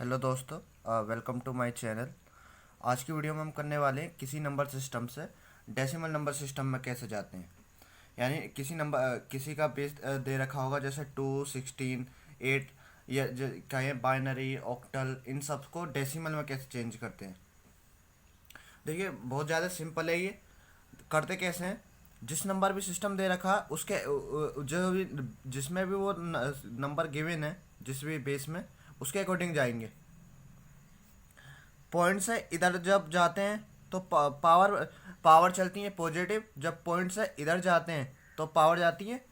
Hello दोस्तों, welcome to my channel. आज की वीडियो में हम करने वाले हैं किसी नंबर सिस्टम से डेसिमल नंबर सिस्टम में कैसे जाते हैं। यानी किसी का बेस दे रखा होगा, जैसे 2, 16, 8 या कहें बाइनरी, ऑक्टल, इन सब को डेसिमल में कैसे चेंज करते हैं। देखिए, बहुत ज़्यादा सिंपल है ये। करते कैसे हैं, जिस नंबर भी सिस्टम दे रखा है उसके जो भी जिसमें भी वो नंबर गिवन है, जिस भी बेस में, उसके अकॉर्डिंग जाएंगे। पॉइंट से इधर जब जाते हैं तो पावर पावर चलती है पॉजिटिव। जब पॉइंट से इधर जाते हैं तो पावर जाती है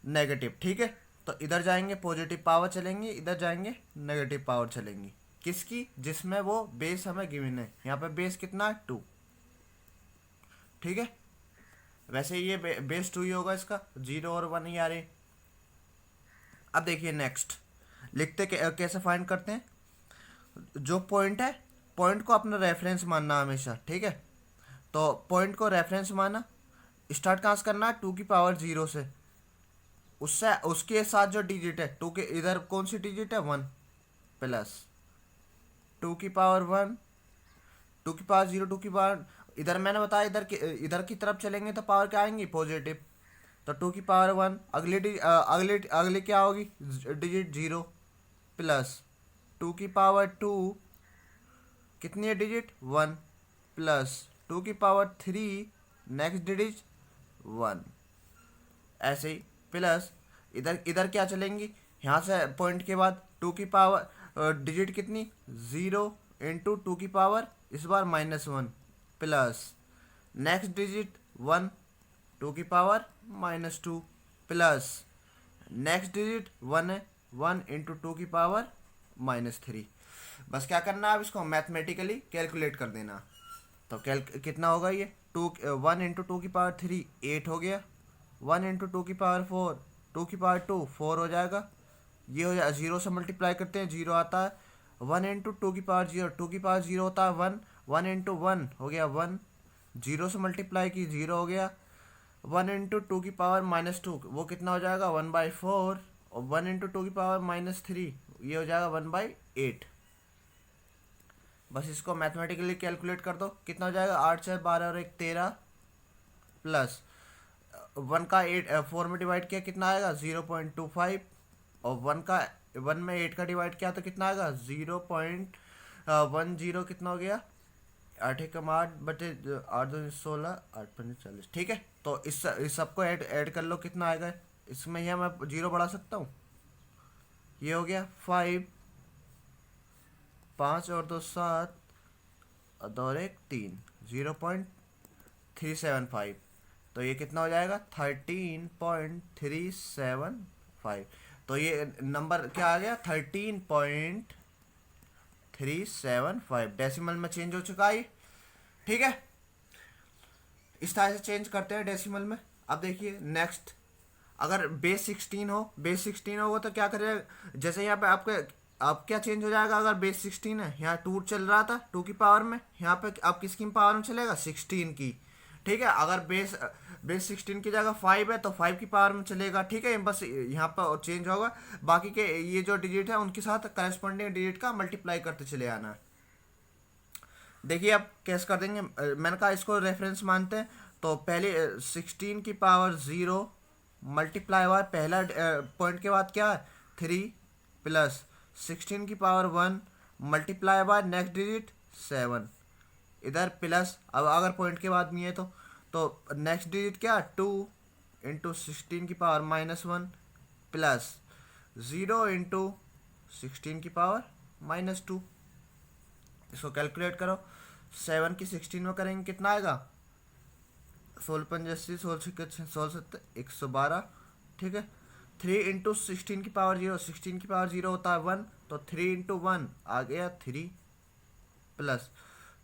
नेगेटिव। ठीक है, तो इधर जाएंगे पॉजिटिव पावर चलेंगी, इधर जाएंगे नेगेटिव पावर चलेंगी। किसकी? जिसमें वो बेस हमें गिवन है। यहाँ पे बेस कितना है? 2। ठीक है, वैसे ये बेस 2 ही होगा, इसका 0 और 1 ही आ रहे। अब देखिए नेक्स्ट लिखते कैसे फाइंड करते हैं। जो पॉइंट है, पॉइंट को अपना रेफरेंस मानना हमेशा। ठीक है, तो पॉइंट को रेफरेंस माना। स्टार्ट कहाँ से करना है? 2 की पावर 0 से। उससे उसके साथ जो डिजिट है 2 के, इधर कौन सी डिजिट है? 1 प्लस 2 की पावर 1, 2 की पावर 0, 2 की पावर, इधर मैंने बताया इधर की तरफ चलेंगे तो पावर क्या आएंगी? पॉजिटिव। तो 2 की पावर 1, अगली क्या होगी? डिजिट 0 प्लस 2 की पावर 2, कितनी है डिजिट? 1 प्लस 2 की पावर 3, नेक्स्ट डिजिट 1। ऐसे ही प्लस इधर इधर क्या चलेंगी? यहाँ से पॉइंट के बाद 2 की पावर डिजिट कितनी? 0 इंटू 2 की पावर, इस बार -1 प्लस नेक्स्ट डिजिट 1, 2 की पावर -2 प्लस नेक्स्ट डिजिट 1 है, 1 इंटू 2 की पावर-3। बस क्या करना है, अब इसको मैथमेटिकली कैलकुलेट कर देना। तो कितना होगा ये? 1 इंटू 2 की पावर 3 8 हो गया। 1 इंटू 2 की पावर 4, 2 की पावर 2 4 हो जाएगा। ये हो जाए 0 से मल्टीप्लाई करते हैं, 0 आता है। 1 इंटू 2 की पावर 0, 2 की पावर 0 होता है 1, 1 इंटू 1 हो गया 1, 0 से मल्टीप्लाई की 0 हो गया। 1 इंटू 2 की पावर-2, वो कितना हो जाएगा? 1/4। और 1 इंटू 2 की पावर-3, ये हो जाएगा 1/8। बस इसको मैथमेटिकली कैलकुलेट कर दो, कितना हो जाएगा? 8 से 12 और 1 13 प्लस 1 का 8 4 में डिवाइड किया, कितना आएगा? 0.25। और 1 में 8 का डिवाइड किया तो कितना आएगा? 0.10। कितना हो गया? 8 × 8 बटे 8 2 16, 8 5 40। ठीक है, तो इस सबको ऐड कर लो, कितना आएगा? इसमें यह मैं 0 बढ़ा सकता हूँ। ये हो गया 5, 5 और 2 7 और 2 और 1 3, 0.375। तो ये कितना हो जाएगा? 13.375। तो ये नंबर क्या आ गया? 13.375 डेसिमल में चेंज हो चुका है। ठीक है, इस तरह से चेंज करते हैं डेसिमल में। अब देखिए नेक्स्ट, अगर बेस 16 होगा तो क्या करेगा? जैसे यहाँ पे आपके अब क्या चेंज हो जाएगा? अगर बेस 16 है, यहाँ 2 चल रहा था 2 की पावर में, यहाँ पे अब किसकी पावर में चलेगा? 16 की। ठीक है, अगर बेस 16 की जगह 5 है तो 5 की पावर में चलेगा। ठीक है, बस यहाँ पर चेंज होगा। बाकी के ये जो डिजिट है उनके साथ करस्पॉन्डिंग डिजिट का मल्टीप्लाई करते चले आना। देखिए अब कैसे कर देंगे। मैंने कहा इसको रेफरेंस मानते हैं, तो पहले 16 की पावर 0 मल्टीप्लाई हुआ, पहला पॉइंट के बाद क्या है? 3 प्लस 16 की power 1 multiply by next digit 7, इधर प्लस। अब अगर पॉइंट के बाद में है तो नेक्स्ट डिजिट क्या? 2 इंटू 16 की पावर-1 प्लस 0 इंटू 16 की पावर-2। इसको कैलकुलेट करो। 7 की 16 में करेंगे, कितना आएगा? 16 × 85, 16 ठीक है, 3 इंटू 16 की पावर 0, 16 की पावर 0 होता है 1, तो 3 इंटू 1 आ गया 3 प्लस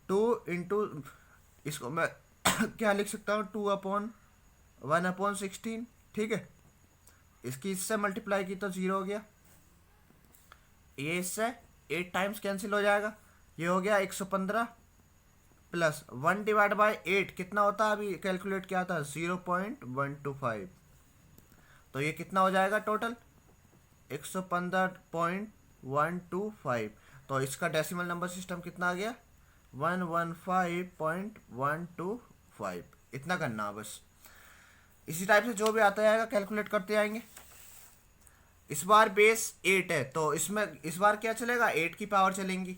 2 इंटू, इसको मैं क्या लिख सकता हूँ? 2/1/16। ठीक है, इसकी इससे मल्टीप्लाई की तो 0 हो गया। ये इससे 8 टाइम्स कैंसिल हो जाएगा, ये हो गया 115 प्लस 1/8 कितना होता है? अभी कैलकुलेट किया था 0.125। तो ये कितना हो जाएगा टोटल? 115.125। तो इसका डेसिमल नंबर सिस्टम कितना आ गया 115.125। इतना करना बस। इसी टाइप से जो भी आता जाएगा कैलकुलेट करते जाएंगे। इस बार बेस 8 है तो इसमें इस बार क्या चलेगा 8 की पावर चलेंगी।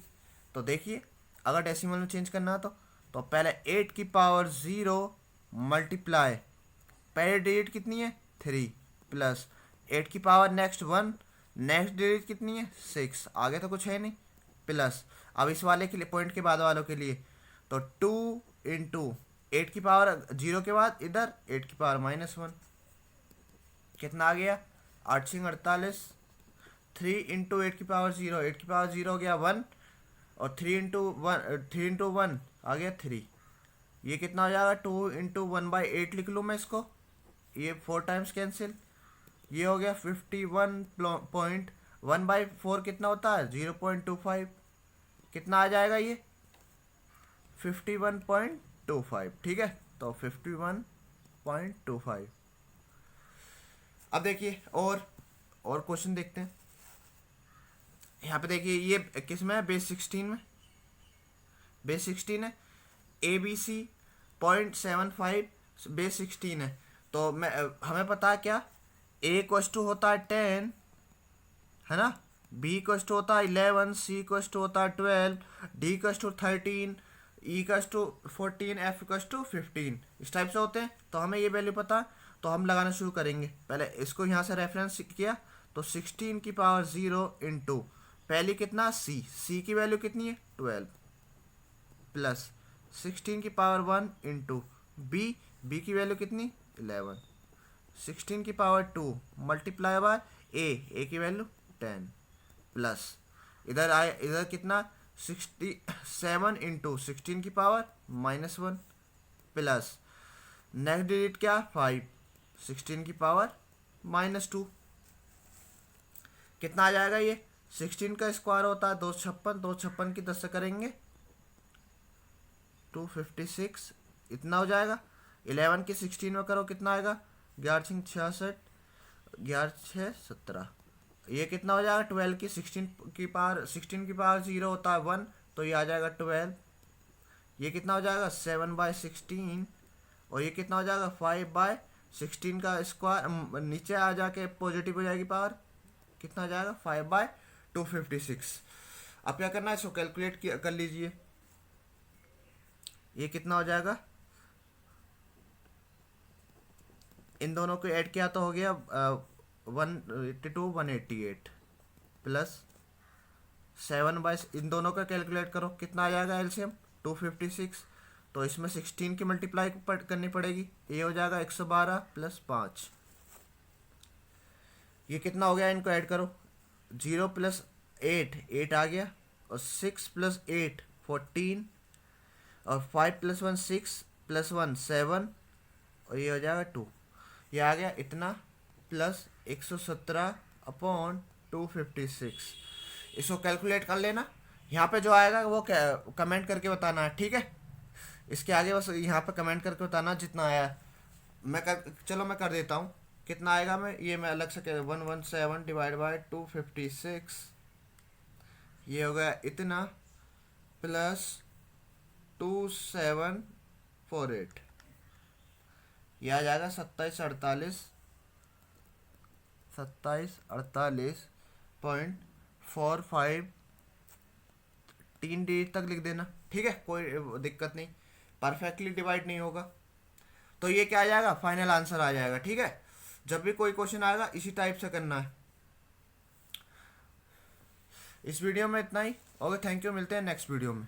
तो देखिए अगर डेसिमल में चेंज करना तो पहले 8 की पावर 0 मल्टीप्लाई पहले डिजिट कितनी है 3 प्लस 8 की पावर नेक्स्ट 1 नेक्स्ट डिजिट कितनी है 6 आगे तो कुछ है नहीं प्लस अब इस वाले के लिए पॉइंट के बाद वालों के लिए तो 2 इंटू 8 की पावर 0 के बाद इधर 8 की पावर -1 कितना आ गया 8×48 3 इंटू 8 की पावर 0 8 की पावर 0 हो गया 1 और 3 इंटू 1 आ गया 3। ये कितना हो जाएगा 2 इंटू 1/8 लिख लूँ मैं इसको। ये 4 टाइम्स कैंसिल ये हो गया 51.1/4 कितना होता है 0.25 कितना आ जाएगा ये 51.25 ठीक है। तो 51.25। अब देखिए और क्वेश्चन देखते हैं। यहाँ पे देखिए ये किस में है बेस 16 में बेस 16 है ABC 0.75 बेस 16 है। तो मैं हमें पता है क्या A = होता है 10 है ना B = होता है 11 C = होता है 12 D = 13 E = 14 F = 15 इस टाइप से होते हैं। तो हमें ये वैल्यू पता है तो हम लगाना शुरू करेंगे। पहले इसको यहाँ से रेफरेंस किया तो 16 की पावर 0 इंटू पहली कितना C की वैल्यू कितनी है 12 प्लस 16 की पावर 1 इंटू B की वैल्यू कितनी 11 16 की पावर 2 मल्टीप्लाई बाय A की वैल्यू 10 प्लस इधर कितना 67 इंटू 16 की पावर -1 प्लस नेक्स्ट डिजिट क्या 5 16 की पावर -2 कितना आ जाएगा ये 16 का स्क्वायर होता है 256 256 की 10 से करेंगे 256 इतना हो जाएगा। 11 की 16 में करो कितना आएगा 11×6 = 66 11×6 = 17 ये कितना हो जाएगा 12 की 16 की पावर 0 होता है 1 तो ये आ जाएगा 12। ये कितना हो जाएगा 7/16 और ये कितना हो जाएगा 5/16 का स्क्वायर नीचे आ जाके पॉजिटिव हो जाएगी पावर कितना हो जाएगा 5/256। अब क्या करना है इसको कैलकुलेट कर लीजिए। ये कितना हो जाएगा इन दोनों को ऐड किया तो हो गया 182 188 प्लस 7 इन दोनों का कैलकुलेट करो कितना आ जाएगा एलसीएम 256। तो इसमें 16 की मल्टीप्लाई करनी पड़ेगी ये हो जाएगा 112 प्लस 5 ये कितना हो गया इनको ऐड करो 0 + 8 आ गया और 6 + 8 14 और 5 + 1 6 + 1 7 और ये हो जाएगा 2 ये आ गया इतना प्लस 117/256। इसको कैलकुलेट कर लेना यहाँ पे जो आएगा वो कमेंट करके बताना है ठीक है। इसके आगे बस यहाँ पे कमेंट करके बताना जितना आया चलो मैं कर देता हूँ कितना आएगा। मैं अलग से 117/256 ये हो गया इतना प्लस 2748 ये आ जाएगा 2748.45 3 डिजिट तक लिख देना ठीक है कोई दिक्कत नहीं परफेक्टली डिवाइड नहीं होगा। तो ये क्या आ जाएगा फाइनल आंसर आ जाएगा ठीक है। जब भी कोई क्वेश्चन आएगा इसी टाइप से करना है। इस वीडियो में इतना ही ओके थैंक यू मिलते हैं नेक्स्ट वीडियो में।